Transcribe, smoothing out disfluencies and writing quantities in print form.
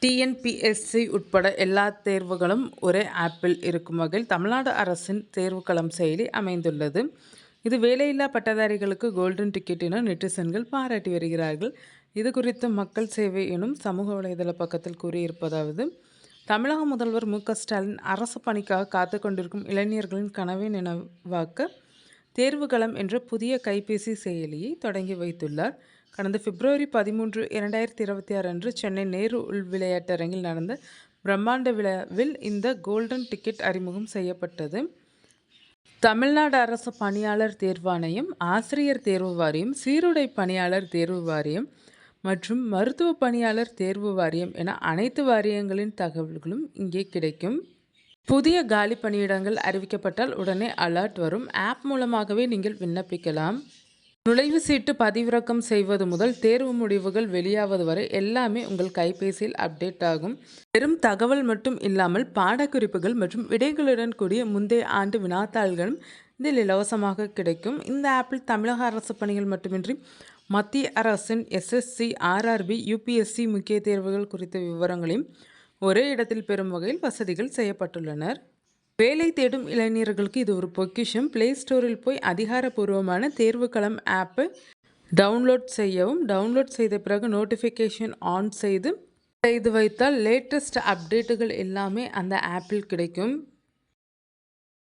TNPSC உட்பட எல்லா தேர்வுகளும் ஒரே ஆப்பில் இருக்கும் வகையில் தமிழ்நாடு அரசின் தேர்வுக்களம் செயலி அமைந்துள்ளது. இது வேலையில்லா பட்டதாரிகளுக்கு கோல்டன் டிக்கெட் என நெட்டிசன்கள் பாராட்டி வருகிறார்கள். இது குறித்து மக்கள் சேவை எனும் சமூக வலைதள பக்கத்தில் கூறியிருப்பதாவது: தமிழக முதல்வர் மு.க.ஸ்டாலின் அரசு பணிக்காக காத்து கொண்டிருக்கும் இளைஞர்களின் கனவை நினைவாக்க தேர்வுகளம் என்ற புதிய கைபேசி செயலியை தொடங்கி வைத்துள்ளார். கடந்த பிப்ரவரி 13, 2026 அன்று சென்னை நேரு உள் விளையாட்டரங்கில் நடந்த பிரம்மாண்ட விழாவில் இந்த கோல்டன் டிக்கெட் அறிமுகம் செய்யப்பட்டது. தமிழ்நாடு அரசு பணியாளர் தேர்வாணையம், ஆசிரியர் தேர்வு வாரியம், சீருடை பணியாளர் தேர்வு வாரியம் மற்றும் மருத்துவ பணியாளர் தேர்வு வாரியம் என அனைத்து வாரியங்களின் தகவல்களும் இங்கே கிடைக்கும். புதிய காலி பணியிடங்கள் அறிவிக்கப்பட்டால் உடனே அலர்ட் வரும். ஆப் மூலமாகவே நீங்கள் விண்ணப்பிக்கலாம். நுழைவு சீட்டு பதிவிறக்கம் செய்வது முதல் தேர்வு முடிவுகள் வெளியாவது வரை எல்லாமே உங்கள் கைபேசியில் அப்டேட் ஆகும். வெறும் தகவல் மட்டும் இல்லாமல் பாடக்குறிப்புகள் மற்றும் விடைகளுடன் கூடிய முந்தைய ஆண்டு வினாத்தாள்களும் இதில் இலவசமாக கிடைக்கும். இந்த ஆப்பில் தமிழக அரசு பணிகள் மட்டுமின்றி மத்திய அரசின் எஸ்எஸ்சி, ஆர்ஆர்பி, யூபிஎஸ்சி முக்கிய தேர்வுகள் குறித்த விவரங்களையும் ஒரே இடத்தில் பெறும் வகையில் வசதிகள் செய்யப்பட்டுள்ளனர். வேலை தேடும் இளைஞர்களுக்கு இது ஒரு பொக்கிஷம். பிளே ஸ்டோரில் போய் அதிகாரப்பூர்வமான தேர்வுக்களம் ஆப்பை டவுன்லோட் செய்யவும். டவுன்லோட் செய்த பிறகு நோட்டிஃபிகேஷன் ஆன் செய்து வைத்தால் லேட்டஸ்ட் அப்டேட்டுகள் எல்லாமே அந்த ஆப்பில் கிடைக்கும்.